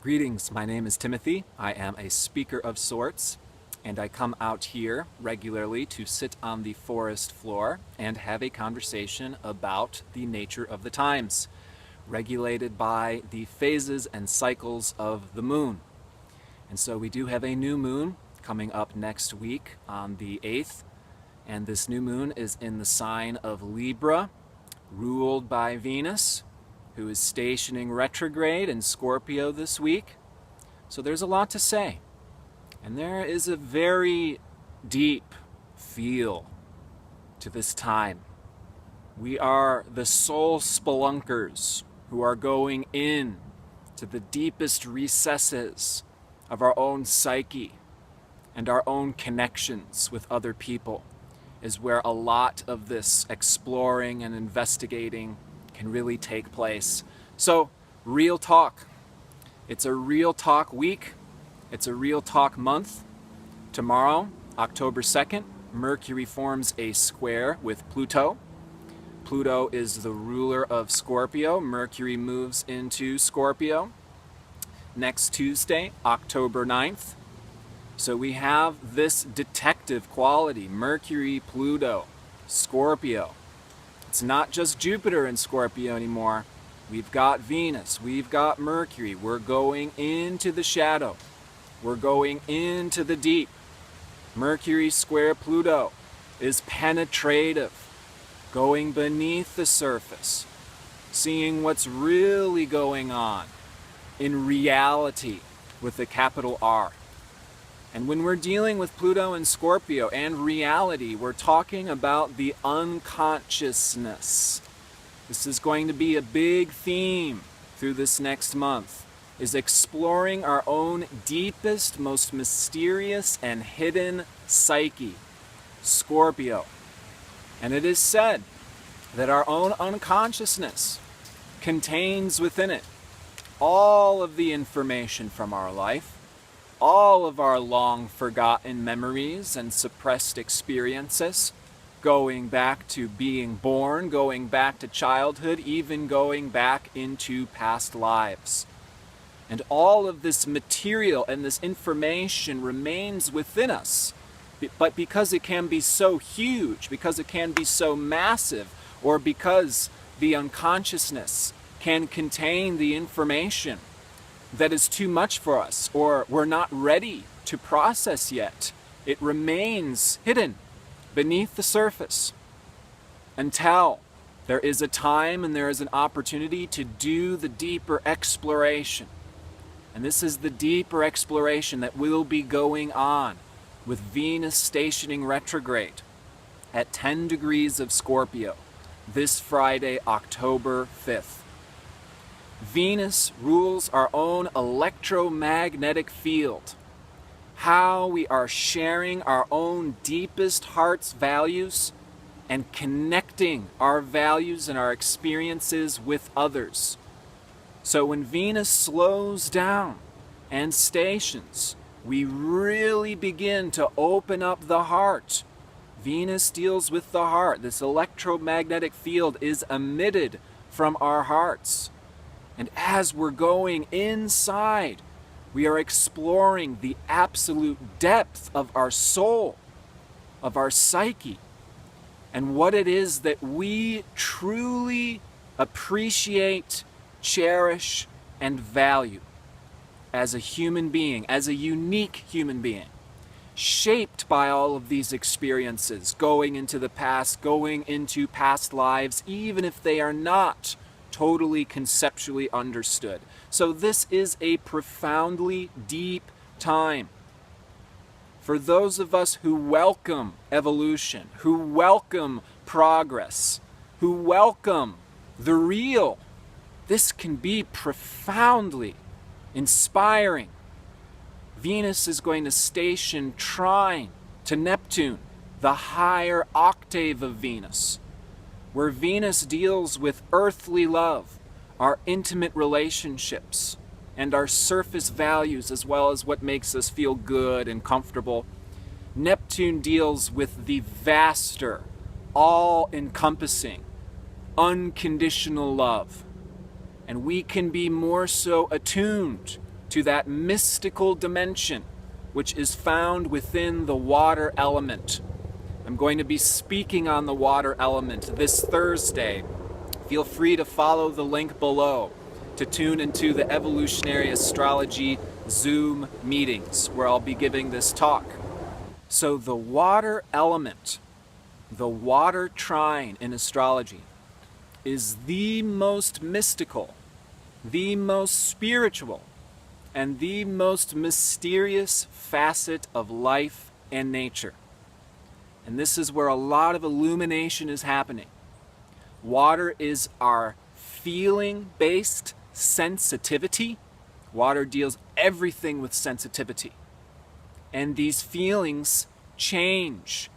Greetings, my name is Timothy. I am a speaker of sorts, and I come out here regularly to sit on the forest floor and have a conversation about the nature of the times, regulated by the phases and cycles of the moon. And so we do have a new moon coming up next week on the 8th, and this new moon is in the sign of Libra, ruled by Venus, who is stationing retrograde in Scorpio this week. So there's a lot to say. And there is a very deep feel to this time. We are the soul spelunkers who are going in to the deepest recesses of our own psyche and our own connections with other people is where a lot of this exploring and investigating can really take place. So, real talk. It's a real talk week. It's a real talk month. Tomorrow, October 2nd, Mercury forms a square with Pluto. Pluto is the ruler of Scorpio. Mercury moves into Scorpio. Next Tuesday, October 9th. So we have this detective quality, Mercury, Pluto, Scorpio. It's not just Jupiter in Scorpio anymore. We've got Venus, we've got Mercury. We're going into the shadow. We're going into the deep. Mercury square Pluto is penetrative, going beneath the surface, seeing what's really going on in reality with a capital R. And when we're dealing with Pluto and Scorpio and reality, we're talking about the unconsciousness. This is going to be a big theme through this next month, is exploring our own deepest, most mysterious and hidden psyche, Scorpio. And it is said that our own unconsciousness contains within it all of the information from our life, all of our long forgotten memories and suppressed experiences, going back to being born, going back to childhood, even going back into past lives. And all of this material and this information remains within us. But because it can be so huge, because it can be so massive, or because the unconsciousness can contain the information that is too much for us, or we're not ready to process yet, it remains hidden beneath the surface until there is a time and there is an opportunity to do the deeper exploration. And this is the deeper exploration that will be going on with Venus stationing retrograde at 10 degrees of Scorpio this Friday, October 5th. Venus rules our own electromagnetic field. How we are sharing our own deepest heart's values and connecting our values and our experiences with others. So when Venus slows down and stations, we really begin to open up the heart. Venus deals with the heart. This electromagnetic field is emitted from our hearts. And as we're going inside, we are exploring the absolute depth of our soul, of our psyche, and what it is that we truly appreciate, cherish, and value as a human being, as a unique human being, shaped by all of these experiences, going into the past, going into past lives, even if they are not totally conceptually understood. So this is a profoundly deep time. For those of us who welcome evolution, who welcome progress, who welcome the real, this can be profoundly inspiring. Venus is going to station trine to Neptune, the higher octave of Venus, where Venus deals with earthly love, our intimate relationships, and our surface values, as well as what makes us feel good and comfortable. Neptune deals with the vaster, all-encompassing, unconditional love. And we can be more so attuned to that mystical dimension which is found within the water element. I'm going to be speaking on the water element this Thursday. Feel free to follow the link below to tune into the Evolutionary Astrology Zoom meetings where I'll be giving this talk. So the water element, the water trine in astrology, is the most mystical, the most spiritual, and the most mysterious facet of life and nature. And this is where a lot of illumination is happening. Water is our feeling-based sensitivity. Water deals everything with sensitivity. And these feelings change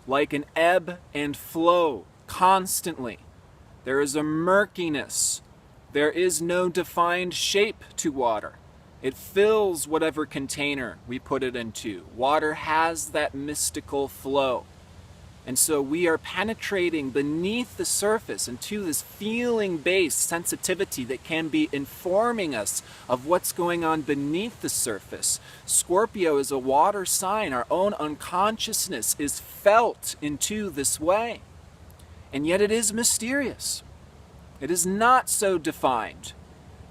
like an ebb and flow constantly. There is a murkiness. There is no defined shape to water. It fills whatever container we put it into. Water has that mystical flow. And so we are penetrating beneath the surface into this feeling-based sensitivity that can be informing us of what's going on beneath the surface. Scorpio is a water sign. Our own unconsciousness is felt into this way. And yet it is mysterious. It is not so defined.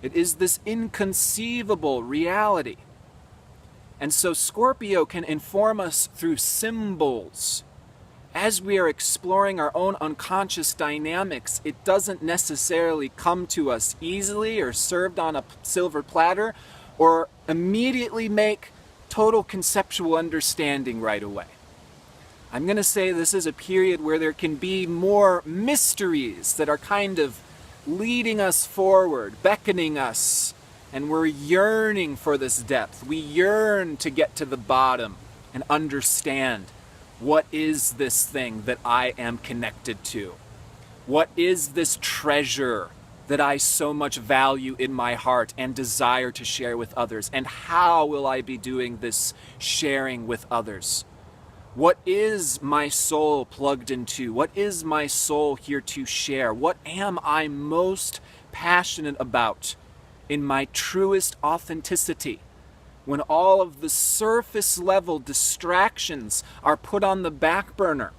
It is this inconceivable reality. And so Scorpio can inform us through symbols. As we are exploring our own unconscious dynamics, it doesn't necessarily come to us easily or served on a silver platter or immediately make total conceptual understanding right away. I'm going to say this is a period where there can be more mysteries that are kind of leading us forward, beckoning us, and we're yearning for this depth. We yearn to get to the bottom and understand. What is this thing that I am connected to? What is this treasure that I so much value in my heart and desire to share with others? And how will I be doing this sharing with others? What is my soul plugged into? What is my soul here to share? What am I most passionate about in my truest authenticity? When all of the surface level distractions are put on the back burner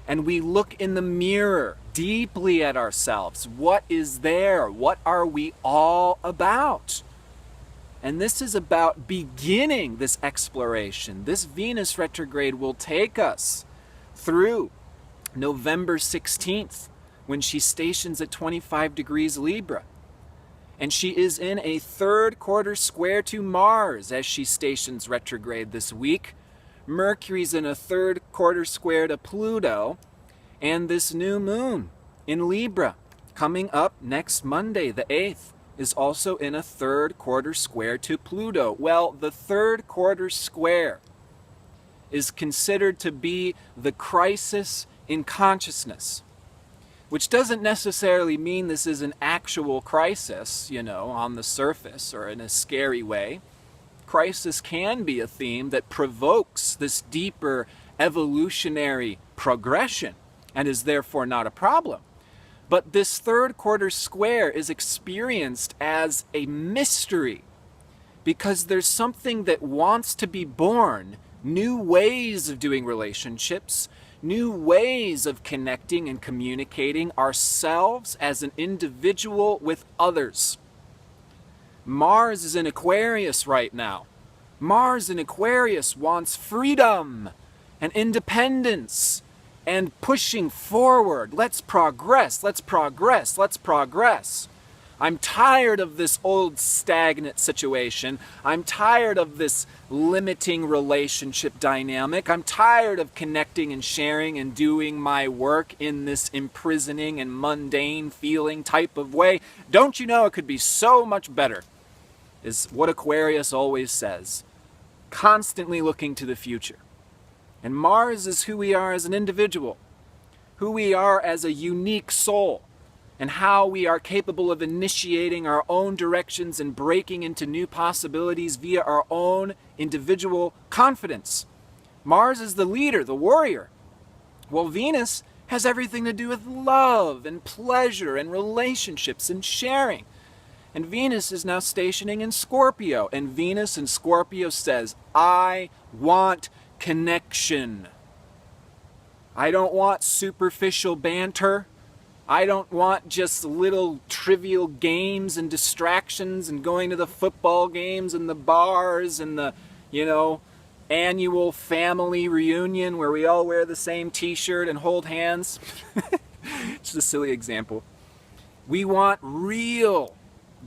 and we look in the mirror deeply at ourselves, what is there? What are we all about? And this is about beginning this exploration. This Venus retrograde will take us through November 16th when she stations at 25 degrees Libra. And she is in a third quarter square to Mars as she stations retrograde this week. Mercury's in a third quarter square to Pluto. And this new moon in Libra coming up next Monday, the 8th, is also in a third quarter square to Pluto. Well, the third quarter square is considered to be the crisis in consciousness, which doesn't necessarily mean this is an actual crisis, on the surface or in a scary way. Crisis can be a theme that provokes this deeper evolutionary progression and is therefore not a problem. But this third quarter square is experienced as a mystery because there's something that wants to be born, new ways of doing relationships, new ways of connecting and communicating ourselves as an individual with others. Mars is in Aquarius right now. Mars in Aquarius wants freedom and independence and pushing forward. Let's progress, let's progress, let's progress. I'm tired of this old stagnant situation. I'm tired of this limiting relationship dynamic. I'm tired of connecting and sharing and doing my work in this imprisoning and mundane feeling type of way. Don't you know it could be so much better, is what Aquarius always says. Constantly looking to the future. And Mars is who we are as an individual, who we are as a unique soul, and how we are capable of initiating our own directions and breaking into new possibilities via our own individual confidence. Mars is the leader, the warrior. Well, Venus has everything to do with love and pleasure and relationships and sharing. And Venus is now stationing in Scorpio. And Venus in Scorpio says, I want connection. I don't want superficial banter. I don't want just little trivial games and distractions and going to the football games and the bars and the, annual family reunion where we all wear the same t-shirt and hold hands. Just a silly example. We want real,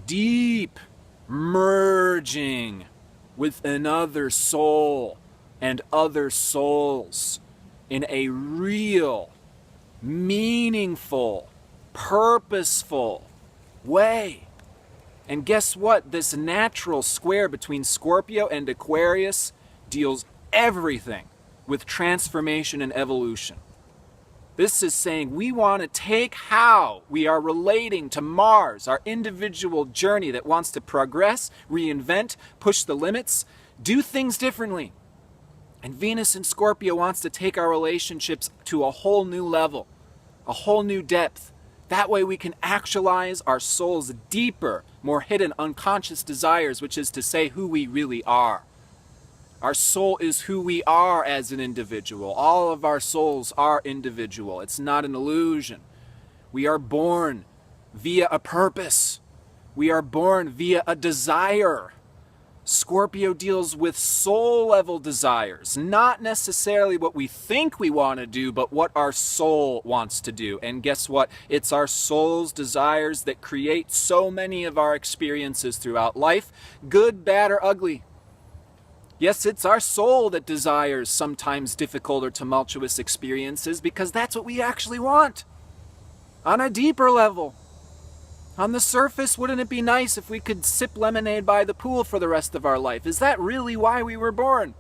deep merging with another soul and other souls in a real, meaningful, purposeful way. And guess what? This natural square between Scorpio and Aquarius deals everything with transformation and evolution. This is saying we want to take how we are relating to Mars, our individual journey that wants to progress, reinvent, push the limits, do things differently. And Venus in Scorpio wants to take our relationships to a whole new level, a whole new depth. That way we can actualize our soul's deeper, more hidden, unconscious desires, which is to say who we really are. Our soul is who we are as an individual. All of our souls are individual. It's not an illusion. We are born via a purpose. We are born via a desire. Scorpio deals with soul-level desires, not necessarily what we think we want to do, but what our soul wants to do. And guess what? It's our soul's desires that create so many of our experiences throughout life, good, bad, or ugly. Yes, it's our soul that desires sometimes difficult or tumultuous experiences because that's what we actually want. On a deeper level. On the surface, wouldn't it be nice if we could sip lemonade by the pool for the rest of our life? Is that really why we were born?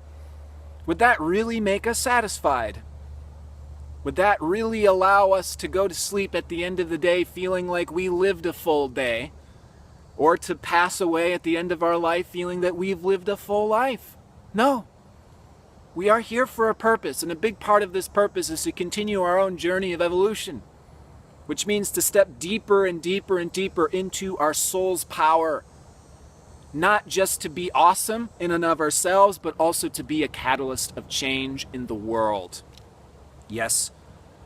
Would that really make us satisfied? Would that really allow us to go to sleep at the end of the day feeling like we lived a full day? Or to pass away at the end of our life feeling that we've lived a full life? No. We are here for a purpose, and a big part of this purpose is to continue our own journey of evolution, which means to step deeper and deeper and deeper into our soul's power. Not just to be awesome in and of ourselves, but also to be a catalyst of change in the world. Yes,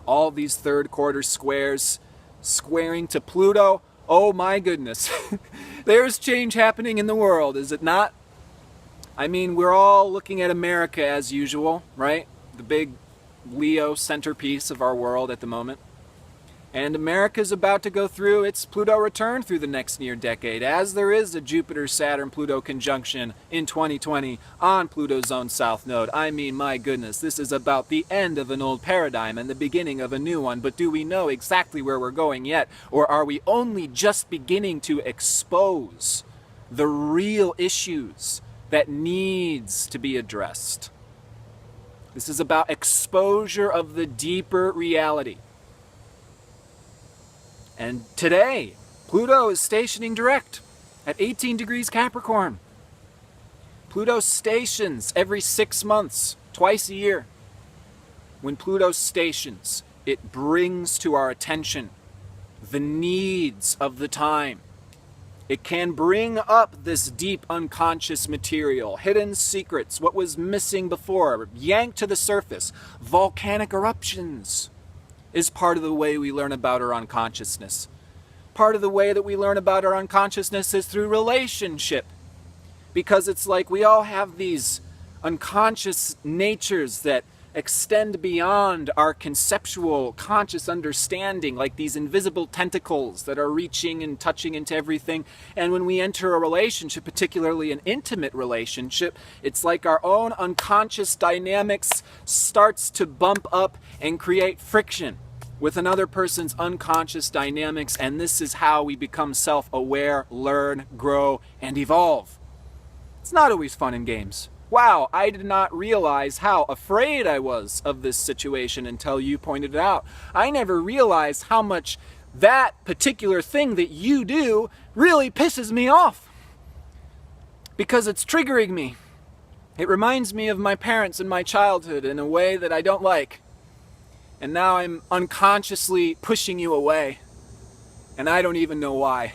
all these third quarter squares, squaring to Pluto, oh my goodness. There's change happening in the world, is it not? I mean, we're all looking at America as usual, right? The big Leo centerpiece of our world at the moment. And America's about to go through its Pluto return through the next near decade, as there is a Jupiter-Saturn-Pluto conjunction in 2020 on Pluto's own south node. I mean, my goodness, this is about the end of an old paradigm and the beginning of a new one. But do we know exactly where we're going yet? Or are we only just beginning to expose the real issues that needs to be addressed? This is about exposure of the deeper reality. And today, Pluto is stationing direct at 18 degrees Capricorn. Pluto stations every 6 months, twice a year. When Pluto stations, it brings to our attention the needs of the time. It can bring up this deep unconscious material, hidden secrets, what was missing before, yanked to the surface. Volcanic eruptions is part of the way we learn about our unconsciousness. Part of the way that we learn about our unconsciousness is through relationship. Because it's like we all have these unconscious natures that extend beyond our conceptual conscious understanding, like these invisible tentacles that are reaching and touching into everything. And when we enter a relationship, particularly an intimate relationship, it's like our own unconscious dynamics starts to bump up and create friction with another person's unconscious dynamics, and this is how we become self-aware, learn, grow, and evolve. It's not always fun and games. Wow, I did not realize how afraid I was of this situation until you pointed it out. I never realized how much that particular thing that you do really pisses me off. Because it's triggering me. It reminds me of my parents in my childhood in a way that I don't like. And now I'm unconsciously pushing you away. And I don't even know why.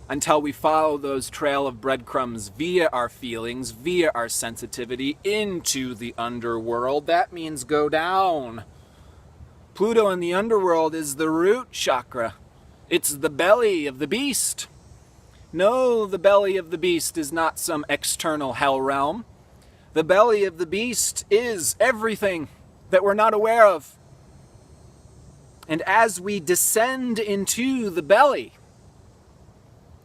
until we follow those trail of breadcrumbs via our feelings, via our sensitivity into the underworld. That means go down. Pluto in the underworld is the root chakra. It's the belly of the beast. No, the belly of the beast is not some external hell realm. The belly of the beast is everything that we're not aware of. And as we descend into the belly,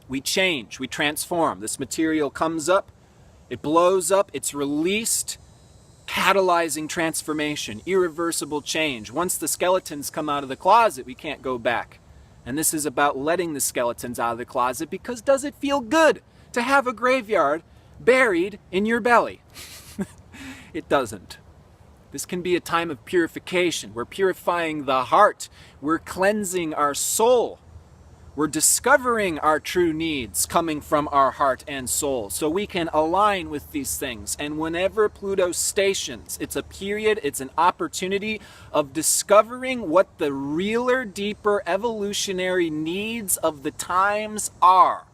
we change, we transform. This material comes up, it blows up, it's released, catalyzing transformation, irreversible change. Once the skeletons come out of the closet, we can't go back. And this is about letting the skeletons out of the closet, because does it feel good to have a graveyard buried in your belly? It doesn't. This can be a time of purification. We're purifying the heart. We're cleansing our soul. We're discovering our true needs coming from our heart and soul, so we can align with these things. And whenever Pluto stations, it's a period, it's an opportunity of discovering what the realer, deeper, evolutionary needs of the times are.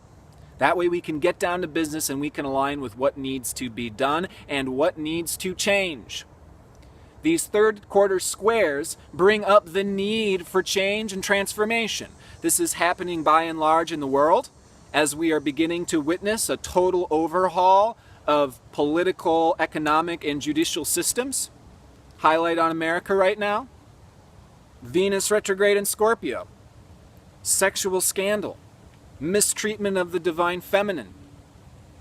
That way we can get down to business and we can align with what needs to be done and what needs to change. These third quarter squares bring up the need for change and transformation. This is happening by and large in the world as we are beginning to witness a total overhaul of political, economic, and judicial systems. Highlight on America right now: Venus retrograde in Scorpio, sexual scandal, mistreatment of the divine feminine,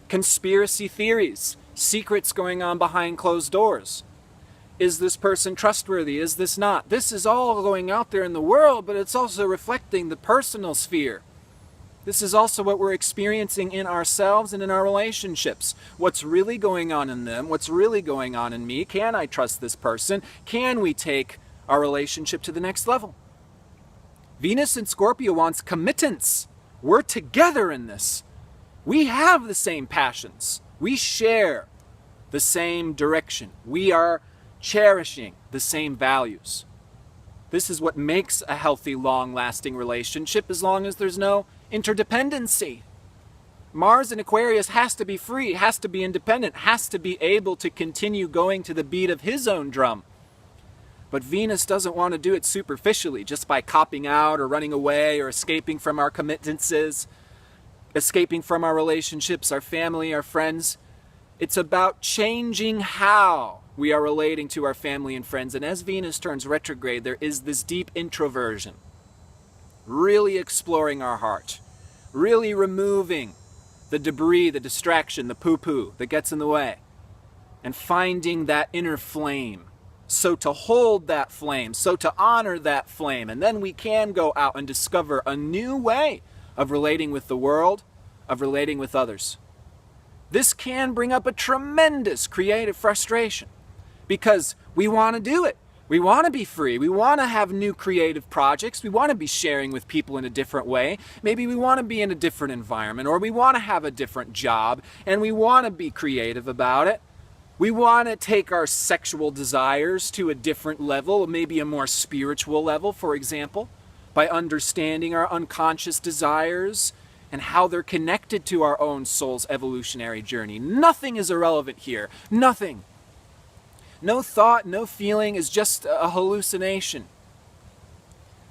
conspiracy theories, secrets going on behind closed doors. Is this person trustworthy? Is this not? This is all going out there in the world, but it's also reflecting the personal sphere. This is also what we're experiencing in ourselves and in our relationships. What's really going on in them? What's really going on in me? Can I trust this person? Can we take our relationship to the next level? Venus in Scorpio wants committance. We're together in this. We have the same passions. We share the same direction. We are cherishing the same values. This is what makes a healthy, long-lasting relationship, as long as there's no interdependency. Mars in Aquarius has to be free, has to be independent, has to be able to continue going to the beat of his own drum. But Venus doesn't want to do it superficially, just by copping out or running away or escaping from our committances, escaping from our relationships, our family, our friends. It's about changing how we are relating to our family and friends. And as Venus turns retrograde, there is this deep introversion. Really exploring our heart. Really removing the debris, the distraction, the poo-poo that gets in the way. And finding that inner flame. So to hold that flame, so to honor that flame. And then we can go out and discover a new way of relating with the world, of relating with others. This can bring up a tremendous creative frustration, because we want to do it. We want to be free. We want to have new creative projects. We want to be sharing with people in a different way. Maybe we want to be in a different environment, or we want to have a different job, and we want to be creative about it. We want to take our sexual desires to a different level, maybe a more spiritual level, for example, by understanding our unconscious desires and how they're connected to our own soul's evolutionary journey. Nothing is irrelevant here. Nothing. No thought, no feeling is just a hallucination.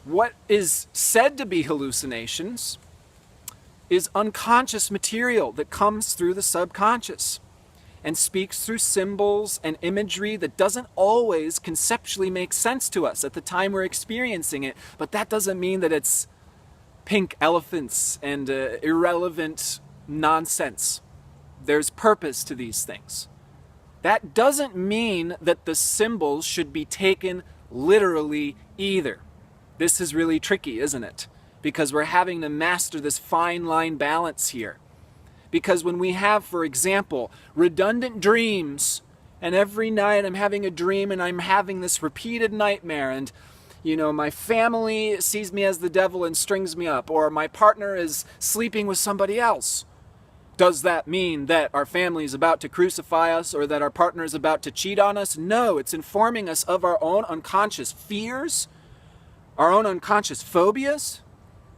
What is said to be hallucinations is unconscious material that comes through the subconscious and speaks through symbols and imagery that doesn't always conceptually make sense to us at the time we're experiencing it. But that doesn't mean that it's pink elephants and irrelevant nonsense. There's purpose to these things. That doesn't mean that the symbols should be taken literally either. This is really tricky, isn't it? Because we're having to master this fine line balance here. Because when we have, for example, redundant dreams, and every night I'm having a dream and I'm having this repeated nightmare, and my family sees me as the devil and strings me up, or my partner is sleeping with somebody else. Does that mean that our family is about to crucify us, or that our partner is about to cheat on us? No, it's informing us of our own unconscious fears, our own unconscious phobias,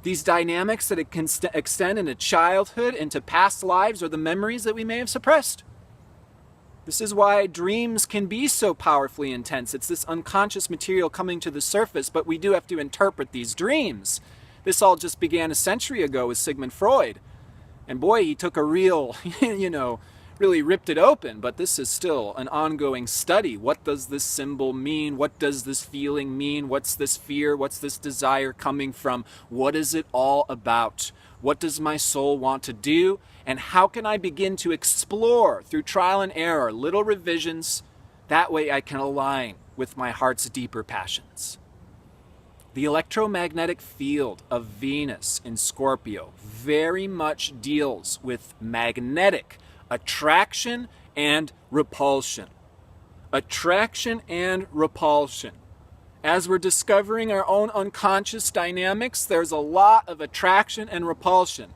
These dynamics that it can extend into childhood, into past lives, or the memories that we may have suppressed. This is why dreams can be so powerfully intense. It's this unconscious material coming to the surface, but we do have to interpret these dreams. This all just began a century ago with Sigmund Freud. And boy, he took a real, really ripped it open, but this is still an ongoing study. What does this symbol mean? What does this feeling mean? What's this fear? What's this desire coming from? What is it all about? What does my soul want to do? And how can I begin to explore through trial and error, little revisions? That way I can align with my heart's deeper passions. The electromagnetic field of Venus in Scorpio very much deals with magnetic attraction and repulsion. Attraction and repulsion. As we're discovering our own unconscious dynamics, there's a lot of attraction and repulsion.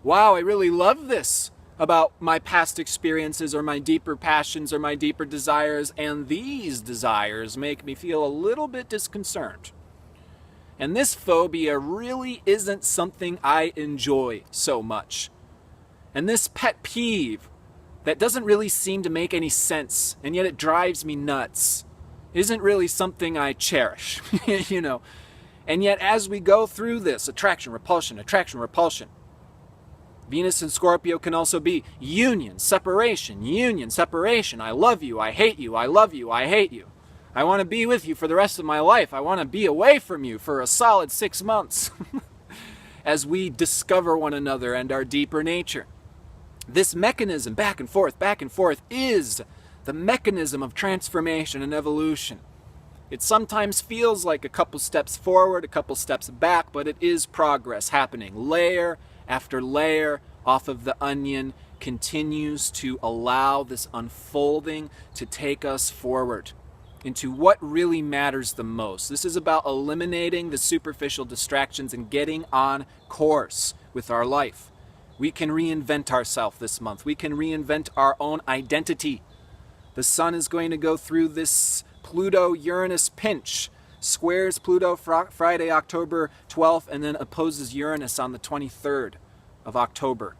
Wow, I really love this about my past experiences or my deeper passions or my deeper desires, and these desires make me feel a little bit disconcerted. And this phobia really isn't something I enjoy so much. And this pet peeve that doesn't really seem to make any sense, and yet it drives me nuts, isn't really something I cherish, And yet as we go through this, attraction, repulsion, Venus in Scorpio can also be union, separation, I love you, I hate you, I love you, I hate you. I want to be with you for the rest of my life. I want to be away from you for a solid 6 months as we discover one another and our deeper nature. This mechanism, back and forth, is the mechanism of transformation and evolution. It sometimes feels like a couple steps forward, a couple steps back, but it is progress happening. Layer after layer off of the onion continues to allow this unfolding to take us forward into what really matters the most. This is about eliminating the superficial distractions and getting on course with our life. We can reinvent ourselves this month. We can reinvent our own identity. The sun is going to go through this Pluto-Uranus pinch, squares Pluto Friday, October 12th, and then opposes Uranus on the 23rd of October.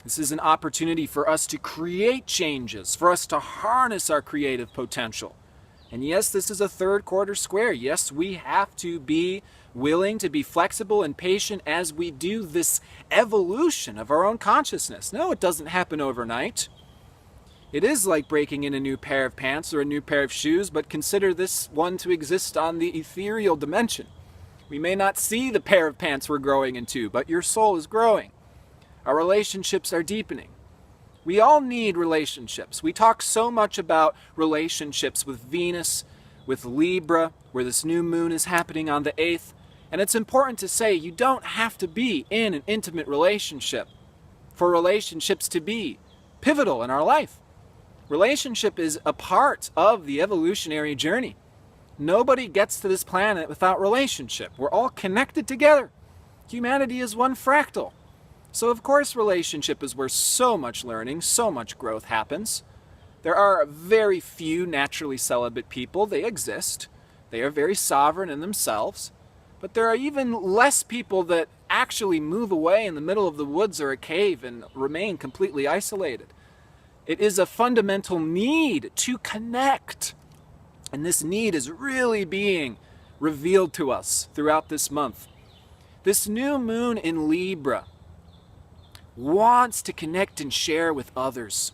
This is an opportunity for us to create changes, for us to harness our creative potential. And yes, this is a third quarter square. Yes, we have to be willing to be flexible and patient as we do this evolution of our own consciousness. No, it doesn't happen overnight. It is like breaking in a new pair of pants or a new pair of shoes, but consider this one to exist on the ethereal dimension. We may not see the pair of pants we're growing into, but your soul is growing. Our relationships are deepening. We all need relationships. We talk so much about relationships with Venus, with Libra, where this new moon is happening on the 8th. And it's important to say you don't have to be in an intimate relationship for relationships to be pivotal in our life. Relationship is a part of the evolutionary journey. Nobody gets to this planet without relationship. We're all connected together. Humanity is one fractal. So of course relationship is where so much learning, so much growth happens. There are very few naturally celibate people. They exist. They are very sovereign in themselves. But there are even less people that actually move away in the middle of the woods or a cave and remain completely isolated. It is a fundamental need to connect. And this need is really being revealed to us throughout this month. This new moon in Libra wants to connect and share with others.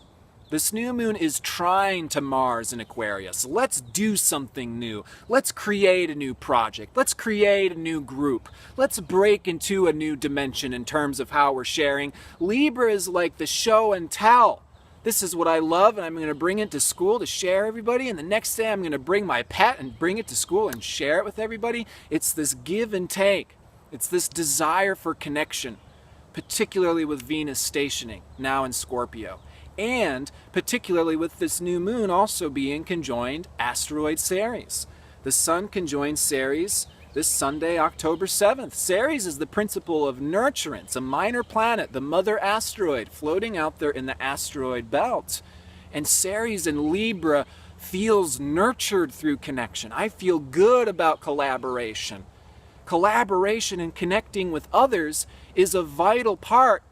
This new moon is trying to Mars in Aquarius. Let's do something new. Let's create a new project. Let's create a new group. Let's break into a new dimension in terms of how we're sharing. Libra is like the show and tell. This is what I love, and I'm going to bring it to school to share everybody, and the next day I'm going to bring my pet and bring it to school and share it with everybody. It's this give and take. It's this desire for connection, particularly with Venus stationing now in Scorpio, and particularly with this new moon also being conjoined asteroid Ceres. The sun conjoins Ceres this Sunday, October 7th. Ceres is the principle of nurturance, a minor planet, the mother asteroid floating out there in the asteroid belt. And Ceres in Libra feels nurtured through connection. I feel good about collaboration. collaboration and connecting with others is a vital part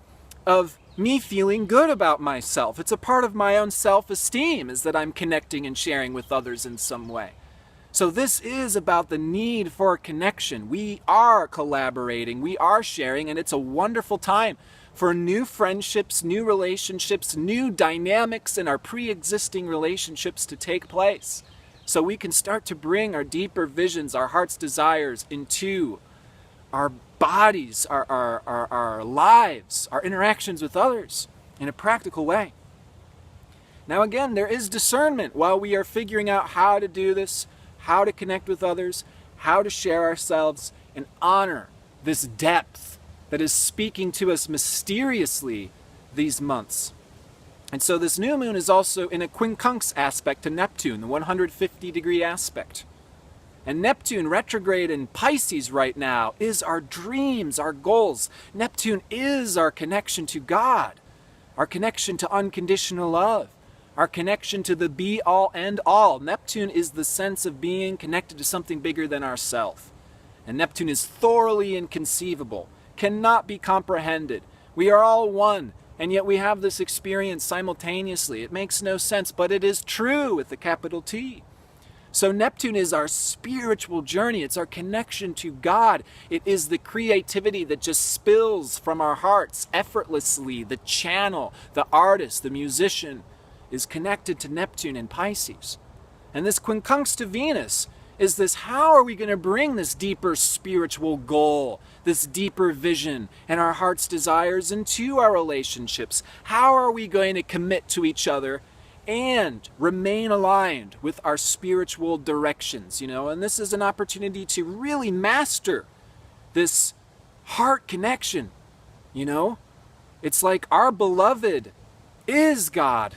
of me feeling good about myself. It's a part of my own self-esteem, is that I'm connecting and sharing with others in some way. So this is about the need for connection. We are collaborating, we are sharing, and it's a wonderful time for new friendships, new relationships, new dynamics in our pre-existing relationships to take place. So we can start to bring our deeper visions, our heart's desires into our bodies, our lives, our interactions with others in a practical way. Now again, there is discernment while we are figuring out how to do this, how to connect with others, how to share ourselves, and honor this depth that is speaking to us mysteriously these months. And so this new moon is also in a quincunx aspect to Neptune, the 150-degree aspect. And Neptune retrograde in Pisces right now is our dreams, our goals. Neptune is our connection to God, our connection to unconditional love, our connection to the be-all, end-all. Neptune is the sense of being connected to something bigger than ourselves. And Neptune is thoroughly inconceivable, cannot be comprehended. We are all one, and yet we have this experience simultaneously. It makes no sense, but it is true with the capital T. So Neptune is our spiritual journey. It's our connection to God. It is the creativity that just spills from our hearts effortlessly. The channel, the artist, the musician is connected to Neptune in Pisces. And this quincunx to Venus is this: how are we going to bring this deeper spiritual goal, this deeper vision and our heart's desires into our relationships? How are we going to commit to each other and remain aligned with our spiritual directions, And this is an opportunity to really master this heart connection, It's like our beloved is God.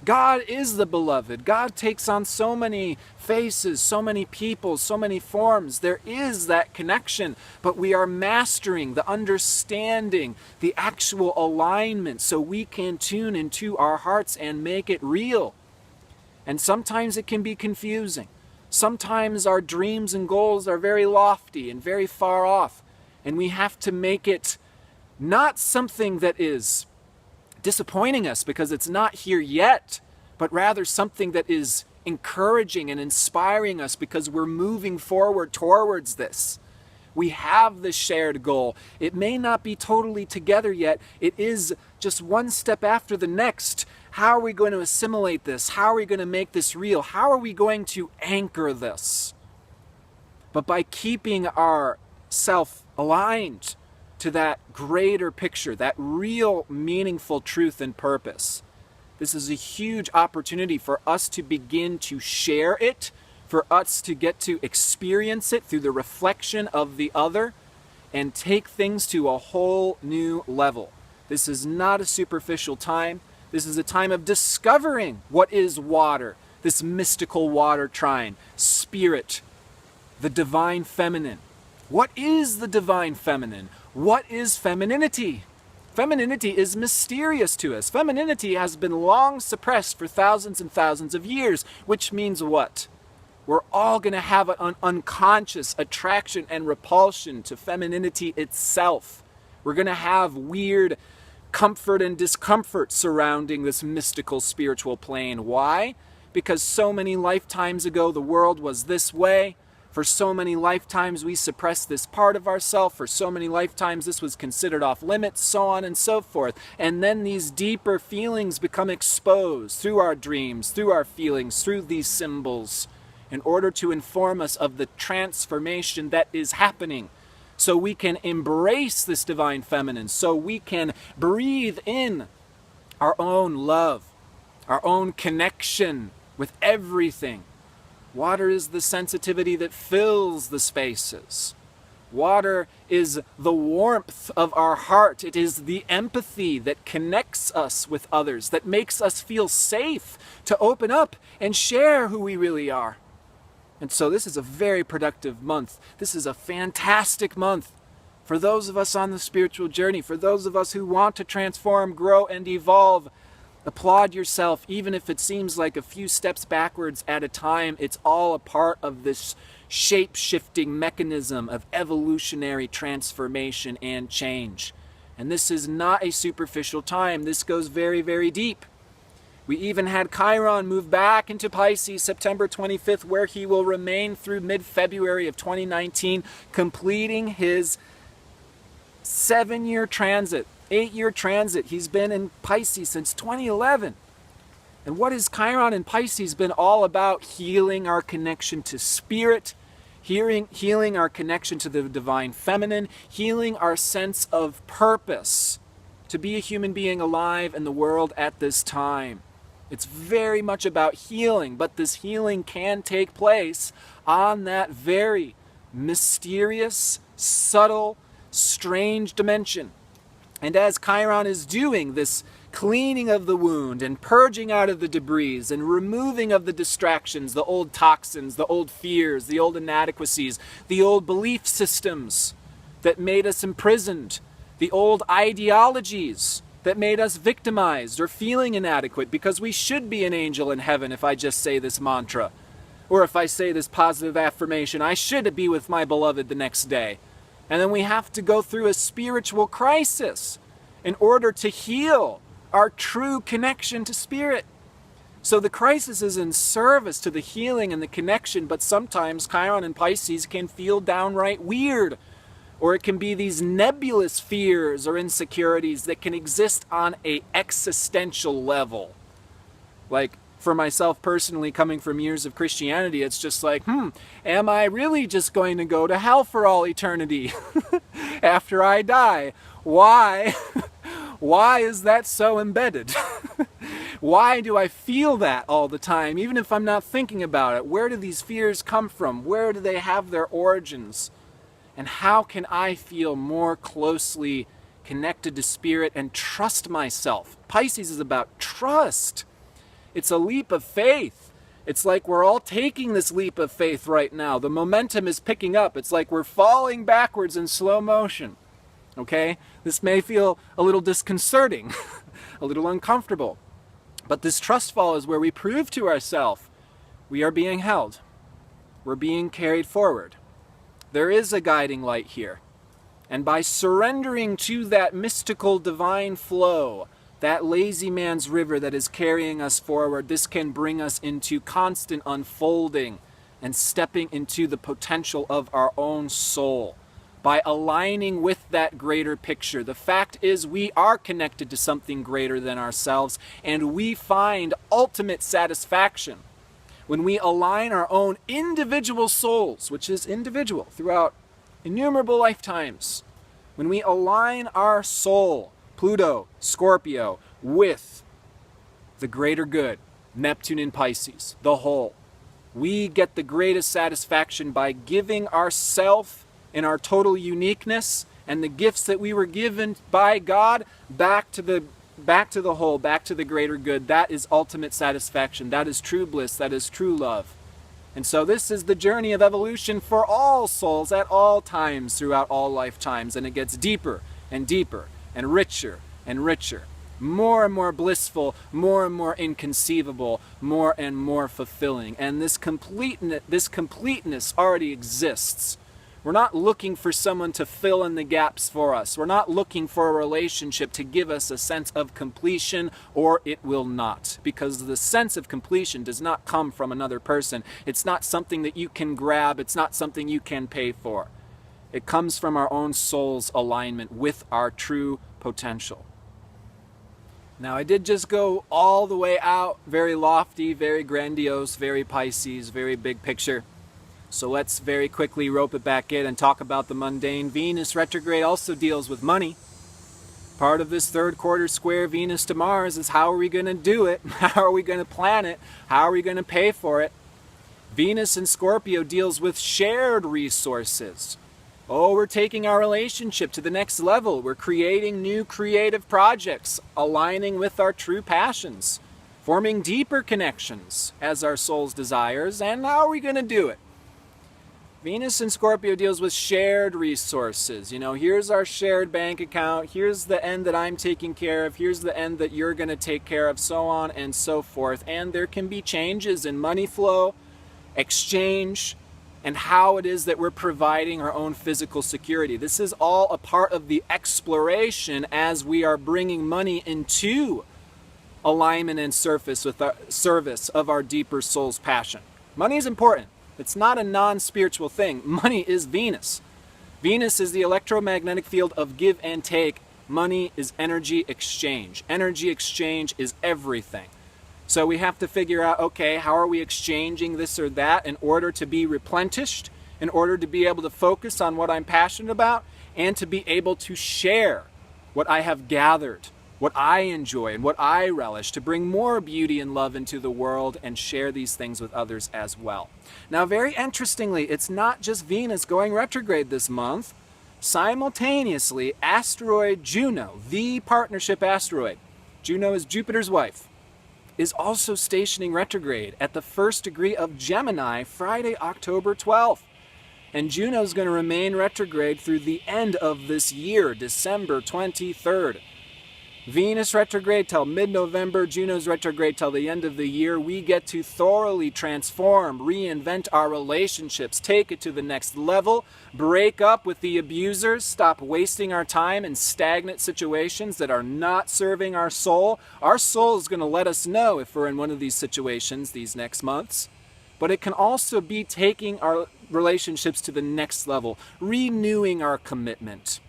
God is the beloved. God takes on so many faces, so many people, so many forms. There is that connection, but we are mastering the understanding, the actual alignment, so we can tune into our hearts and make it real. And sometimes it can be confusing. Sometimes our dreams and goals are very lofty and very far off, and we have to make it not something that is disappointing us because it's not here yet, but rather something that is encouraging and inspiring us because we're moving forward towards this. We have this shared goal. It may not be totally together yet. It is just one step after the next. How are we going to assimilate this? How are we going to make this real? How are we going to anchor this? But by keeping ourself aligned to that greater picture, that real meaningful truth and purpose. This is a huge opportunity for us to begin to share it, for us to get to experience it through the reflection of the other, and take things to a whole new level. This is not a superficial time. This is a time of discovering what is water, this mystical water trine, spirit, the divine feminine. What is the divine feminine? What is femininity? Femininity is mysterious to us. Femininity has been long suppressed for thousands and thousands of years, which means what? We're all going to have an unconscious attraction and repulsion to femininity itself. We're going to have weird comfort and discomfort surrounding this mystical spiritual plane. Why? Because so many lifetimes ago the world was this way. For so many lifetimes we suppressed this part of ourselves. For so many lifetimes this was considered off limits, so on and so forth. And then these deeper feelings become exposed through our dreams, through our feelings, through these symbols, in order to inform us of the transformation that is happening. So we can embrace this divine feminine, so we can breathe in our own love, our own connection with everything. Water is the sensitivity that fills the spaces. Water is the warmth of our heart. It is the empathy that connects us with others, that makes us feel safe to open up and share who we really are. And so this is a very productive month. This is a fantastic month for those of us on the spiritual journey, for those of us who want to transform, grow, and evolve. Applaud yourself, even if it seems like a few steps backwards at a time. It's all a part of this shape-shifting mechanism of evolutionary transformation and change. And this is not a superficial time. This goes very, very deep. We even had Chiron move back into Pisces September 25th, where he will remain through mid-February of 2019, completing his 7-year transit, 8-year transit. He's been in Pisces since 2011. And what has Chiron in Pisces been all about? Healing our connection to spirit, healing our connection to the divine feminine, healing our sense of purpose to be a human being alive in the world at this time. It's very much about healing, but this healing can take place on that very mysterious, subtle, strange dimension. And as Chiron is doing this cleaning of the wound and purging out of the debris and removing of the distractions, the old toxins, the old fears, the old inadequacies, the old belief systems that made us imprisoned, the old ideologies that made us victimized or feeling inadequate because we should be an angel in heaven if I just say this mantra. Or if I say this positive affirmation, I should be with my beloved the next day. And then we have to go through a spiritual crisis in order to heal our true connection to spirit. So the crisis is in service to the healing and the connection, but sometimes Chiron and Pisces can feel downright weird. Or it can be these nebulous fears or insecurities that can exist on an existential level. Like, for myself personally, coming from years of Christianity, it's just like, am I really just going to go to hell for all eternity after I die? Why? Why is that so embedded? Why do I feel that all the time, even if I'm not thinking about it? Where do these fears come from? Where do they have their origins? And how can I feel more closely connected to spirit and trust myself? Pisces is about trust. It's a leap of faith. It's like we're all taking this leap of faith right now. The momentum is picking up. It's like we're falling backwards in slow motion. Okay? This may feel a little disconcerting, a little uncomfortable. But this trust fall is where we prove to ourselves we are being held. We're being carried forward. There is a guiding light here. And by surrendering to that mystical divine flow, that lazy man's river that is carrying us forward, this can bring us into constant unfolding and stepping into the potential of our own soul. By aligning with that greater picture. The fact is we are connected to something greater than ourselves, and we find ultimate satisfaction when we align our own individual souls, which is individual throughout innumerable lifetimes, when we align our soul, Pluto, Scorpio, with the greater good, Neptune in Pisces, the whole, we get the greatest satisfaction by giving ourself in our total uniqueness and the gifts that we were given by God back to the whole, back to the greater good. That is ultimate satisfaction. That is true bliss. That is true love. And so this is the journey of evolution for all souls at all times throughout all lifetimes. And it gets deeper and deeper and richer and richer. More and more blissful, more and more inconceivable, more and more fulfilling. And this completeness already exists. We're not looking for someone to fill in the gaps for us. We're not looking for a relationship to give us a sense of completion, or it will not. Because the sense of completion does not come from another person. It's not something that you can grab. It's not something you can pay for. It comes from our own soul's alignment with our true potential. Now, I did just go all the way out, very lofty, very grandiose, very Pisces, very big picture. So let's very quickly rope it back in and talk about the mundane. Venus retrograde also deals with money. Part of this third quarter square Venus to Mars is how are we going to do it? How are we going to plan it? How are we going to pay for it? Venus in Scorpio deals with shared resources. Oh, we're taking our relationship to the next level. We're creating new creative projects, aligning with our true passions, forming deeper connections as our soul's desires. And how are we going to do it? Venus in Scorpio deals with shared resources. You know, here's our shared bank account. Here's the end that I'm taking care of. Here's the end that you're going to take care of, so on and so forth. And there can be changes in money flow, exchange, and how it is that we're providing our own physical security. This is all a part of the exploration as we are bringing money into alignment and service of our deeper soul's passion. Money is important. It's not a non-spiritual thing. Money is Venus. Venus is the electromagnetic field of give and take. Money is energy exchange. Energy exchange is everything. So we have to figure out, okay, how are we exchanging this or that in order to be replenished, in order to be able to focus on what I'm passionate about, and to be able to share what I have gathered, what I enjoy, and what I relish, to bring more beauty and love into the world and share these things with others as well. Now, very interestingly, it's not just Venus going retrograde this month. Simultaneously, asteroid Juno, the partnership asteroid, Juno is Jupiter's wife, is also stationing retrograde at the 1st degree of Gemini Friday, October 12th. And Juno is going to remain retrograde through the end of this year, December 23rd. Venus retrograde till mid-November, Juno's retrograde till the end of the year. We get to thoroughly transform, reinvent our relationships, take it to the next level, break up with the abusers, stop wasting our time in stagnant situations that are not serving our soul. Our soul is going to let us know if we're in one of these situations these next months. But it can also be taking our relationships to the next level, renewing our commitment.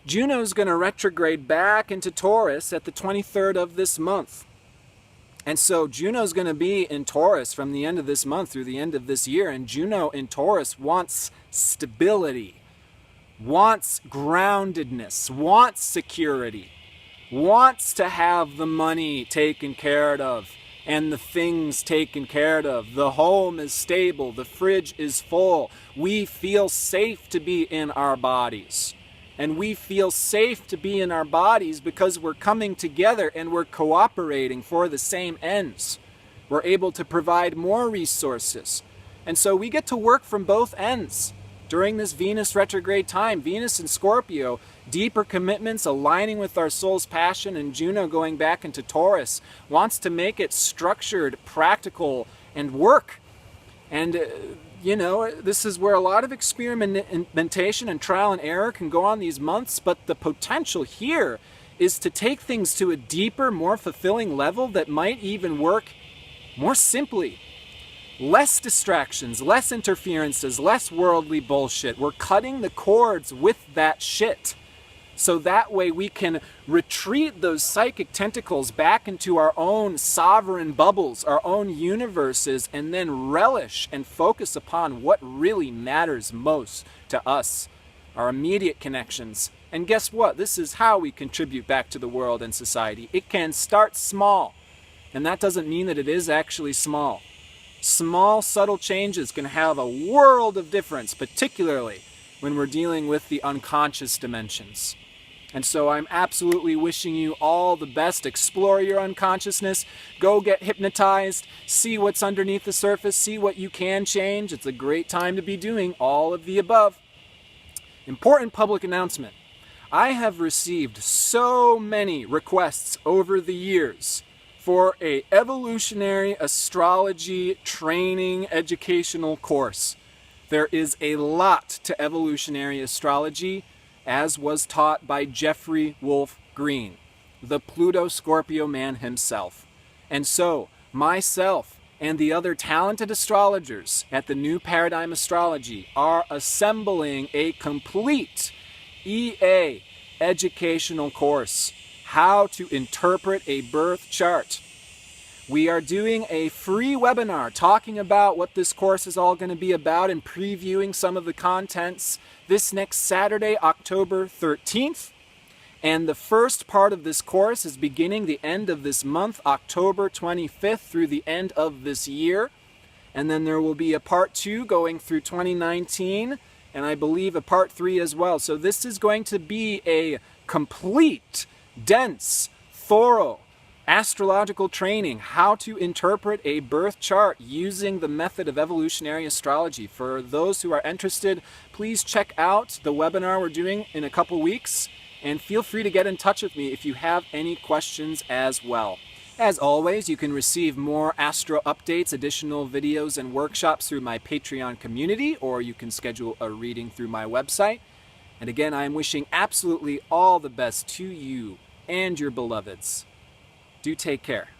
Juno is going to retrograde back into Taurus at the 23rd of this month. And so Juno is going to be in Taurus from the end of this month through the end of this year. And Juno in Taurus wants stability, wants groundedness, wants security, wants to have the money taken care of and the things taken care of. The home is stable, the fridge is full. We feel safe to be in our bodies. And we feel safe to be in our bodies because we're coming together and we're cooperating for the same ends. We're able to provide more resources. And so we get to work from both ends during this Venus retrograde time. Venus in Scorpio, deeper commitments aligning with our soul's passion, and Juno going back into Taurus wants to make it structured, practical, and work. And this is where a lot of experimentation and trial and error can go on these months, but the potential here is to take things to a deeper, more fulfilling level that might even work more simply. Less distractions, less interferences, less worldly bullshit. We're cutting the cords with that shit. So that way we can retreat those psychic tentacles back into our own sovereign bubbles, our own universes, and then relish and focus upon what really matters most to us, our immediate connections. And guess what? This is how we contribute back to the world and society. It can start small, and that doesn't mean that it is actually small. Small, subtle changes can have a world of difference, particularly when we're dealing with the unconscious dimensions. And so I'm absolutely wishing you all the best. Explore your unconsciousness. Go get hypnotized. See what's underneath the surface. See what you can change. It's a great time to be doing all of the above. Important public announcement. I have received so many requests over the years for a evolutionary astrology training educational course. There is a lot to evolutionary astrology, as was taught by Jeffrey Wolf Green, the Pluto Scorpio man himself. And so, myself and the other talented astrologers at the New Paradigm Astrology are assembling a complete EA educational course, How to Interpret a Birth Chart. We are doing a free webinar talking about what this course is all going to be about and previewing some of the contents this next Saturday, October 13th. And the first part of this course is beginning the end of this month, October 25th through the end of this year. And then there will be a part 2 going through 2019, and I believe a part 3 as well. So this is going to be a complete, dense, thorough astrological training, how to interpret a birth chart using the method of evolutionary astrology. For those who are interested, please check out the webinar we're doing in a couple weeks, and feel free to get in touch with me if you have any questions as well. As always, you can receive more astro updates, additional videos, and workshops through my Patreon community, or you can schedule a reading through my website. And again, I am wishing absolutely all the best to you and your beloveds. Do take care.